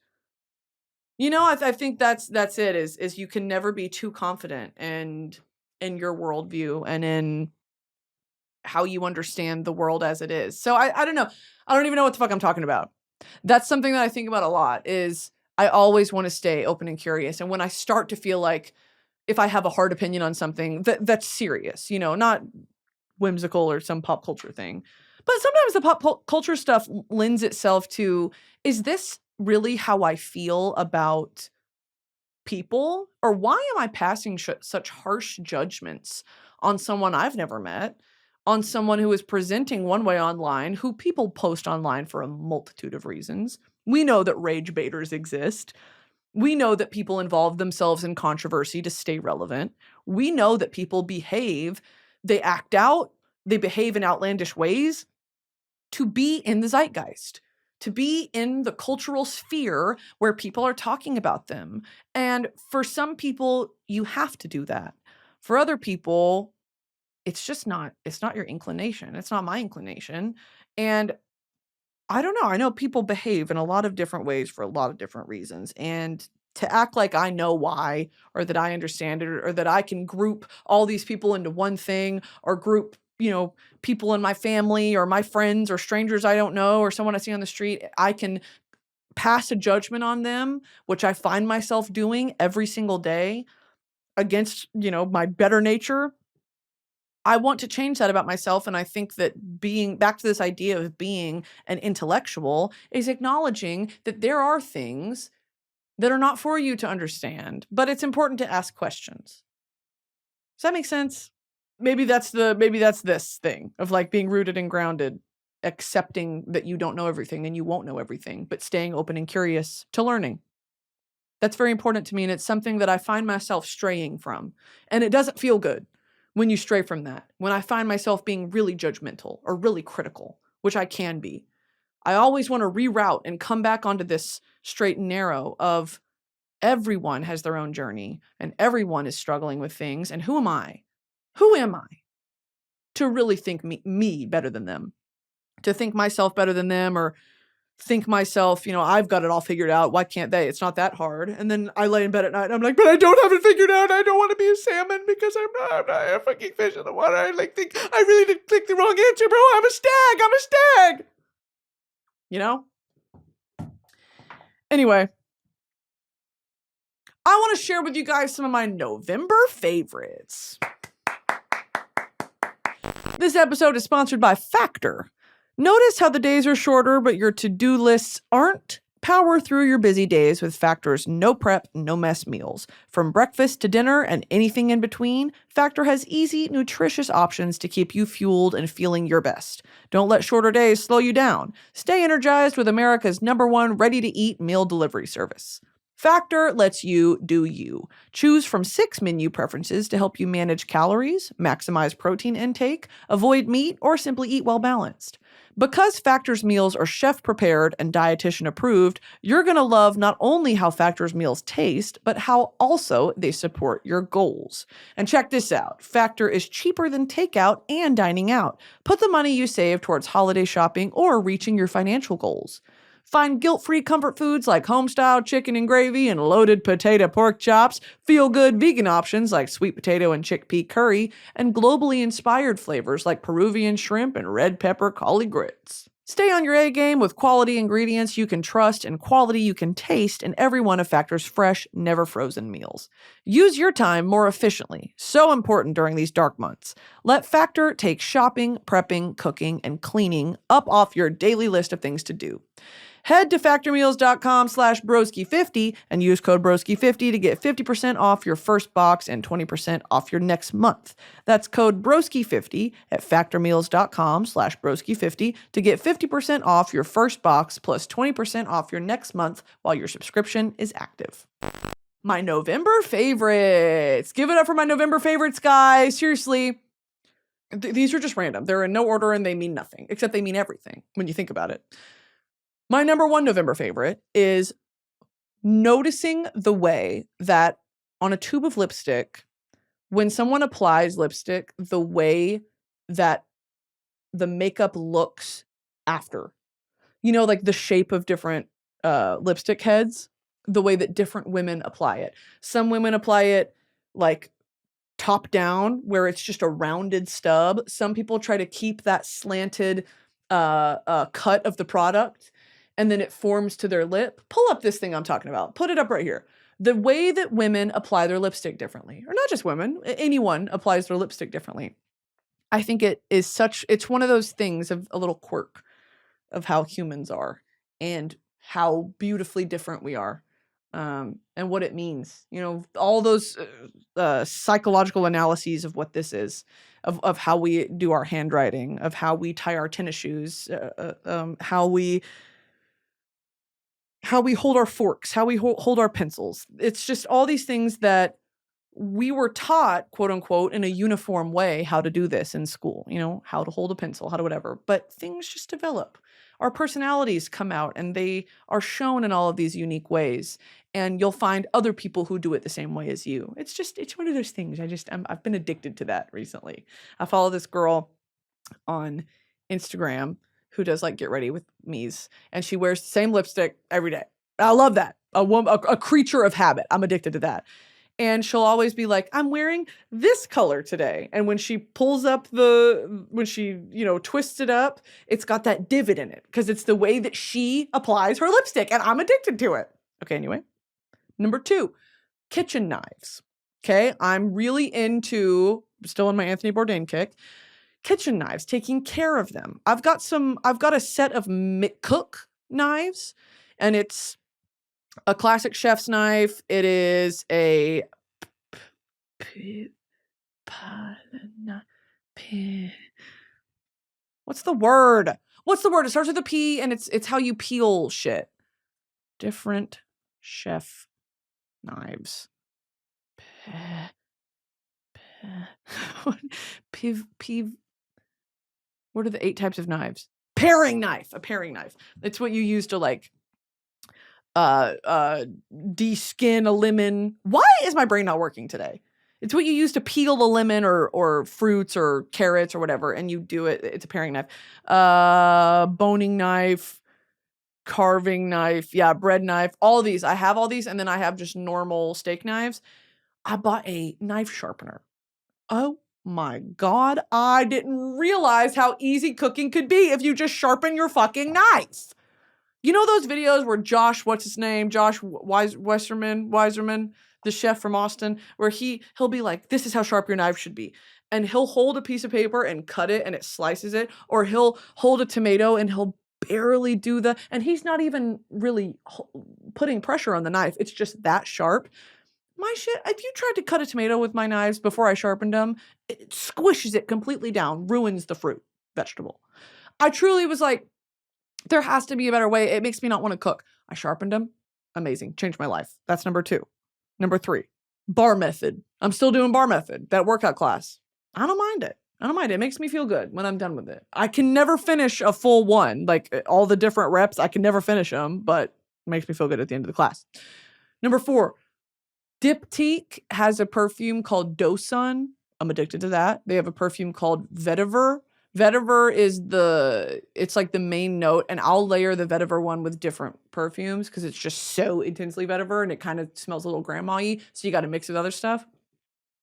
I think that's it, is you can never be too confident in your worldview and in how you understand the world as it is. So I don't know. I don't even know what the fuck I'm talking about. That's something that I think about a lot, is I always want to stay open and curious. And when I start to feel like if I have a hard opinion on something that's serious, not whimsical or some pop culture thing, but sometimes the pop culture stuff lends itself to, is this really how I feel about people? Or why am I passing such harsh judgments on someone I've never met, on someone who is presenting one way online, who people post online for a multitude of reasons? We know that rage baiters exist. We know that people involve themselves in controversy to stay relevant. We know that people they act out, they behave in outlandish ways to be in the zeitgeist, to be in the cultural sphere where people are talking about them. And for some people, you have to do that. For other people, it's not your inclination. It's not my inclination. And I don't know. I know people behave in a lot of different ways for a lot of different reasons. And to act like I know why, or that I understand it, or that I can group all these people into one thing, or group, people in my family or my friends or strangers I don't know, or someone I see on the street, I can pass a judgment on them, which I find myself doing every single day against, my better nature. I want to change that about myself. And I think that being back to this idea of being an intellectual is acknowledging that there are things that are not for you to understand, but it's important to ask questions. Does that make sense? Maybe that's this thing of like being rooted and grounded, accepting that you don't know everything and you won't know everything, but staying open and curious to learning. That's very important to me. And it's something that I find myself straying from. And it doesn't feel good when you stray from that. When I find myself being really judgmental or really critical, which I can be, I always want to reroute and come back onto this straight and narrow of everyone has their own journey and everyone is struggling with things. And who am I? Who am I to really think me better than them? To think myself better than them, or think myself, I've got it all figured out. Why can't they? It's not that hard. And then I lay in bed at night and I'm like, but I don't have it figured out. I don't want to be a salmon because I'm not a fucking fish in the water. I think I really did click the wrong answer, bro. I'm a stag. Anyway, I want to share with you guys some of my November favorites. This episode is sponsored by Factor. Notice how the days are shorter, but your to-do lists aren't? Power through your busy days with Factor's no prep, no mess meals. From breakfast to dinner and anything in between, Factor has easy, nutritious options to keep you fueled and feeling your best. Don't let shorter days slow you down. Stay energized with America's #1 ready-to-eat meal delivery service. Factor lets you do you. Choose from 6 menu preferences to help you manage calories, maximize protein intake, avoid meat, or simply eat well balanced. Because Factor's meals are chef prepared and dietitian approved, you're going to love not only how Factor's meals taste, but how also they support your goals. And check this out. Factor is cheaper than takeout and dining out. Put the money you save towards holiday shopping or reaching your financial goals. Find guilt-free comfort foods like home-style chicken and gravy and loaded potato pork chops, feel-good vegan options like sweet potato and chickpea curry, and globally inspired flavors like Peruvian shrimp and red pepper cauli grits. Stay on your A game with quality ingredients you can trust and quality you can taste in every one of Factor's fresh, never frozen meals. Use your time more efficiently. So important during these dark months. Let Factor take shopping, prepping, cooking, and cleaning up off your daily list of things to do. Head to factormeals.com/broski50 and use code broski50 to get 50% off your first box and 20% off your next month. That's code broski50 at factormeals.com/broski50 to get 50% off your first box plus 20% off your next month while your subscription is active. My November favorites. Give it up for my November favorites, guys. Seriously. These are just random. They're in no order and they mean nothing, except they mean everything when you think about it. My number one November favorite is noticing the way that on a tube of lipstick, when someone applies lipstick, the way that the makeup looks after. You know, like the shape of different lipstick heads, the way that different women apply it. Some women apply it like top down, where it's just a rounded stub. Some people try to keep that slanted cut of the product, and then it forms to their lip. Pull up this thing I'm talking about. Put it up right here. The way that women apply their lipstick differently, or not just women, anyone applies their lipstick differently. I think it's one of those things of a little quirk of how humans are and how beautifully different we are, and what it means. You know, all those psychological analyses of what this is, of how we do our handwriting, of how we tie our tennis shoes, how we hold our forks, how we hold our pencils. It's just all these things that we were taught, quote unquote, in a uniform way, how to do this in school, you know, how to hold a pencil, how to whatever. But things just develop. Our personalities come out and they are shown in all of these unique ways. And you'll find other people who do it the same way as you. It's one of those things. I've been addicted to that recently. I follow this girl on Instagram who does like get ready with me's, and she wears the same lipstick every day. I love that. A creature of habit. I'm addicted to that. And she'll always be like, I'm wearing this color today. And when she pulls up when she, twists it up, it's got that divot in it because it's the way that she applies her lipstick, and I'm addicted to it. Okay, anyway. Number 2, kitchen knives. Okay, I'm really still on my Anthony Bourdain kick, kitchen knives, taking care of them. I've got a set of McCook knives, and it's a classic chef's knife. It is a what's the word? It starts with a P, and it's how you peel shit. Different chef knives. What are the 8 types of knives? Paring knife. A paring knife. It's what you use to like de-skin a lemon. Why is my brain not working today? It's what you use to peel a lemon or fruits or carrots or whatever, and you do it. It's a paring knife. Boning knife, carving knife, bread knife, all these. I have all these, and then I have just normal steak knives. I bought a knife sharpener. Oh my God, I didn't realize how easy cooking could be if you just sharpen your fucking knife. You know those videos where Josh Weiserman, the chef from Austin, where he'll be like, this is how sharp your knife should be. And he'll hold a piece of paper and cut it and it slices it. Or he'll hold a tomato and he'll barely and he's not even really putting pressure on the knife. It's just that sharp. My shit, if you tried to cut a tomato with my knives before I sharpened them, it squishes it completely down, ruins the vegetable. I truly was like, there has to be a better way. It makes me not want to cook. I sharpened them. Amazing. Changed my life. That's number 2. Number 3, bar method. I'm still doing bar method, that workout class. I don't mind it. It makes me feel good when I'm done with it. I can never finish a full one, like all the different reps. I can never finish them, but it makes me feel good at the end of the class. Number 4, Diptyque has a perfume called Dosun. I'm addicted to that. They have a perfume called Vetiver. Vetiver is it's like the main note, and I'll layer the vetiver one with different perfumes because it's just so intensely vetiver and it kind of smells a little grandma-y, so you got to mix with other stuff.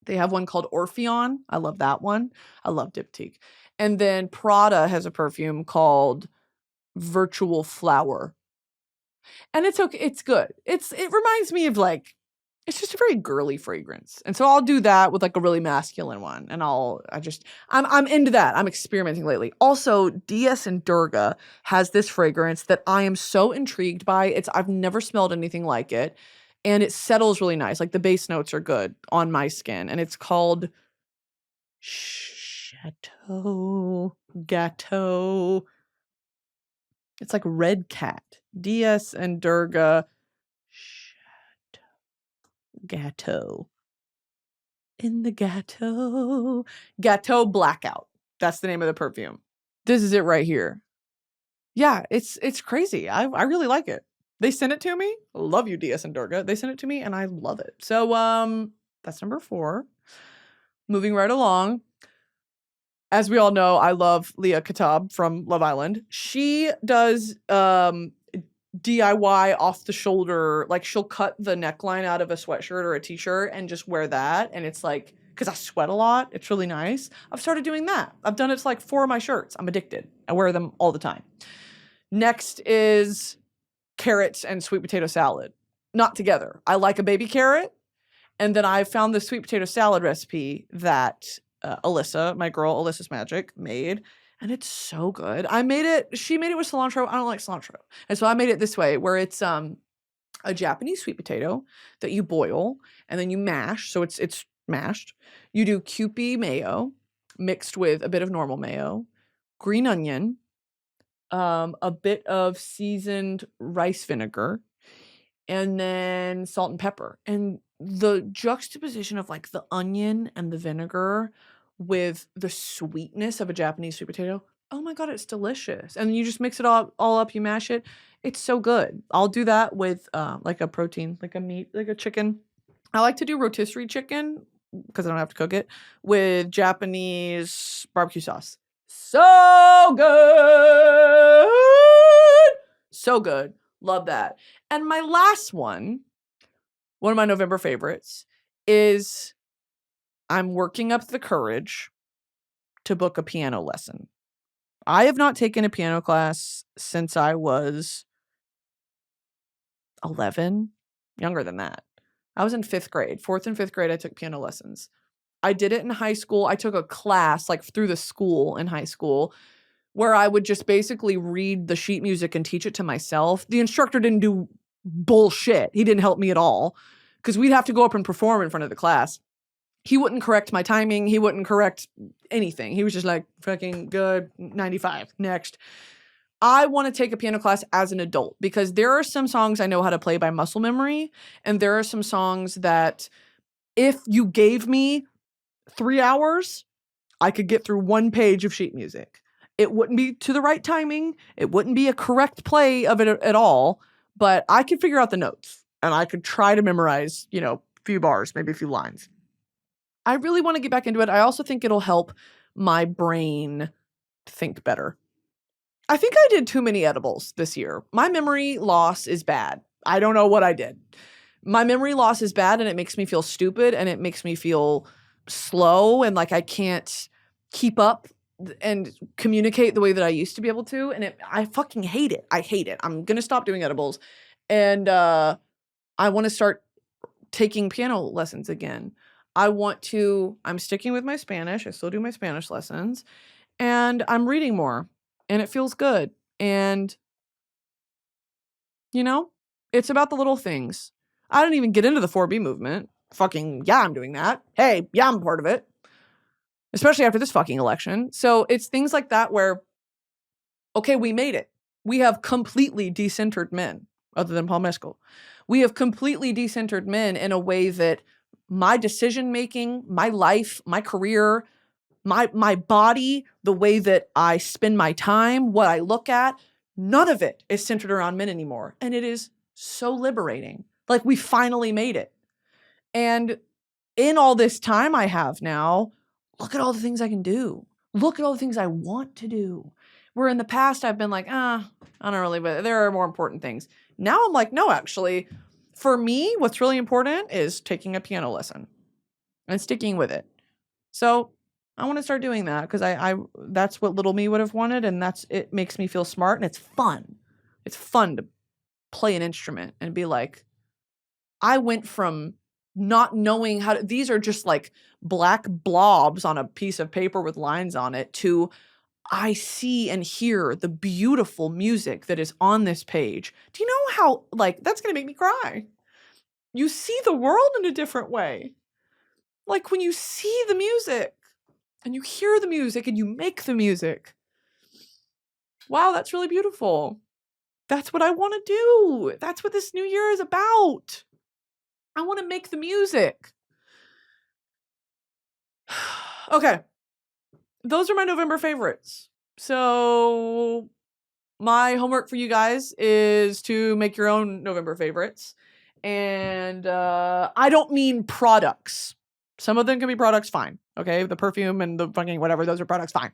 They have one called Orpheon. I love that one. I love Diptyque. And then Prada has a perfume called Virtual Flower. And it's okay. It's good. It reminds me of it's just a very girly fragrance. And so I'll do that with like a really masculine one. And I'm into that. I'm experimenting lately. Also, DS and Durga has this fragrance that I am so intrigued by. I've never smelled anything like it. And it settles really nice. Like the base notes are good on my skin. And it's called Chateau Gâteau. It's like Red Cat. DS and Durga. Gâteau. In the gâteau. Gâteau Blackout. That's the name of the perfume. This is it right here. Yeah, it's crazy. I really like it. They sent it to me. Love you, DS and Durga. They sent it to me and I love it. So that's number 4. Moving right along. As we all know, I love Leah Katab from Love Island. She does DIY off the shoulder, like she'll cut the neckline out of a sweatshirt or a t-shirt and just wear that, and it's like, because I sweat a lot, it's really nice. I've started doing that. I've done it to like 4 of my shirts. I'm addicted. I wear them all the time. Next is carrots and sweet potato salad. Not together. I like a baby carrot, and then I found the sweet potato salad recipe that Alyssa, my girl Alyssa's Magic, made. And it's so good. She made it with cilantro. I don't like cilantro. And so I made it this way, where it's a Japanese sweet potato that you boil and then you mash. So it's mashed. You do Kewpie mayo mixed with a bit of normal mayo, green onion, a bit of seasoned rice vinegar, and then salt and pepper. And the juxtaposition of like the onion and the vinegar with the sweetness of a Japanese sweet potato. Oh my God, it's delicious. And you just mix it all up, you mash it. It's so good. I'll do that with like a protein, like a meat, like a chicken. I like to do rotisserie chicken because I don't have to cook it with Japanese barbecue sauce. So good. So good. Love that. And my last one of my November favorites is I'm working up the courage to book a piano lesson. I have not taken a piano class since I was 11, younger than that. I was in 5th grade, 4th and 5th grade, I took piano lessons. I did it in high school. I took a class like through the school in high school where I would just basically read the sheet music and teach it to myself. The instructor didn't do bullshit. He didn't help me at all because we'd have to go up and perform in front of the class. He wouldn't correct my timing. He wouldn't correct anything. He was just like, fucking good, 95, next. I want to take a piano class as an adult because there are some songs I know how to play by muscle memory. And there are some songs that if you gave me 3 hours, I could get through 1 page of sheet music. It wouldn't be to the right timing. It wouldn't be a correct play of it at all. But I could figure out the notes and I could try to memorize, a few bars, maybe a few lines. I really want to get back into it. I also think it'll help my brain think better. I think I did too many edibles this year. My memory loss is bad. I don't know what I did. My memory loss is bad and it makes me feel stupid and it makes me feel slow and like I can't keep up and communicate the way that I used to be able to. And I fucking hate it. I hate it. I'm going to stop doing edibles. And I want to start taking piano lessons again. I'm sticking with my Spanish. I still do my Spanish lessons. And I'm reading more. And it feels good. And, it's about the little things. I don't even get into the 4B movement. Fucking, yeah, I'm doing that. Hey, yeah, I'm part of it. Especially after this fucking election. So it's things like that where, okay, we made it. We have completely decentered men, other than paulmescal. We have completely decentered men in a way that my decision making, my life, my career, my body, the way that I spend my time, what I look at, none of it is centered around men anymore. And it is so liberating. Like, we finally made it. And in all this time I have now, look at all the things I can do. Look at all the things I want to do. Where in the past I've been like, I don't really, but there are more important things. Now I'm like, no, actually, for me, what's really important is taking a piano lesson and sticking with it. So I want to start doing that because I that's what little me would have wanted, and it makes me feel smart, and it's fun. It's fun to play an instrument and be like, I went from not knowing how to, these are just like black blobs on a piece of paper with lines on it, to I see and hear the beautiful music that is on this page. Do you know how, like, that's going to make me cry? You see the world in a different way. Like, when you see the music and you hear the music and you make the music. Wow, that's really beautiful. That's what I want to do. That's what this new year is about. I want to make the music. Okay. Those are my November favorites. So my homework for you guys is to make your own November favorites. And I don't mean products. Some of them can be products, fine. Okay, the perfume and the fucking whatever, those are products, fine.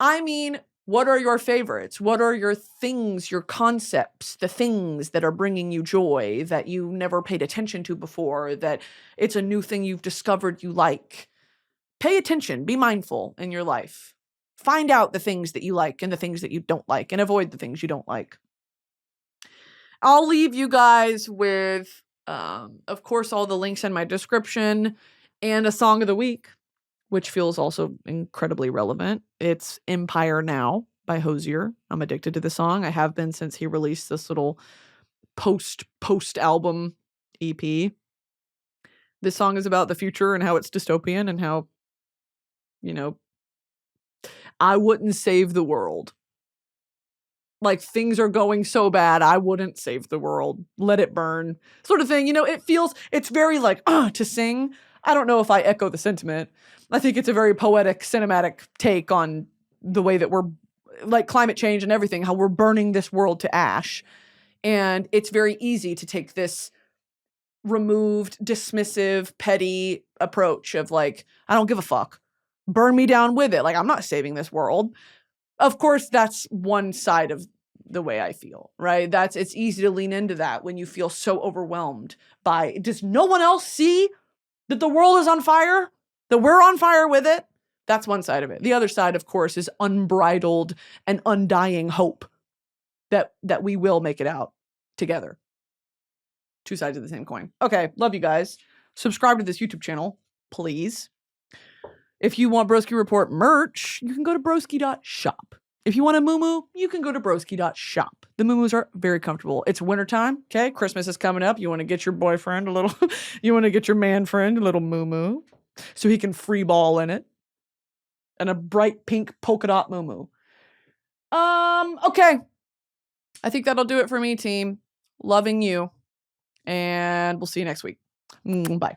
I mean, what are your favorites? What are your things, your concepts, the things that are bringing you joy that you never paid attention to before, that it's a new thing you've discovered you like? Pay attention, be mindful in your life. Find out the things that you like and the things that you don't like, and avoid the things you don't like. I'll leave you guys with, of course, all the links in my description and a song of the week, which feels also incredibly relevant. It's Empire Now by Hozier. I'm addicted to the song. I have been since he released this little post-album EP. This song is about the future and how it's dystopian and how, I wouldn't save the world. Like, things are going so bad, I wouldn't save the world. Let it burn. Sort of thing. It's very like, to sing. I don't know if I echo the sentiment. I think it's a very poetic, cinematic take on the way that we're, like, climate change and everything, how we're burning this world to ash. And it's very easy to take this removed, dismissive, petty approach of like, I don't give a fuck. Burn me down with it. Like, I'm not saving this world. Of course, that's one side of the way I feel, right? It's easy to lean into that when you feel so overwhelmed by, does no one else see that the world is on fire? That we're on fire with it? That's one side of it. The other side, of course, is unbridled and undying hope that we will make it out together. Two sides of the same coin. Okay, love you guys. Subscribe to this YouTube channel, please. If you want Broski Report merch, you can go to broski.shop. If you want a muumuu, you can go to broski.shop. The muumuus are very comfortable. It's wintertime, okay? Christmas is coming up. You want to get your boyfriend you want to get your man friend a little muumuu so he can free ball in it. And a bright pink polka dot muumuu. Okay. I think that'll do it for me, team. Loving you. And we'll see you next week. Bye.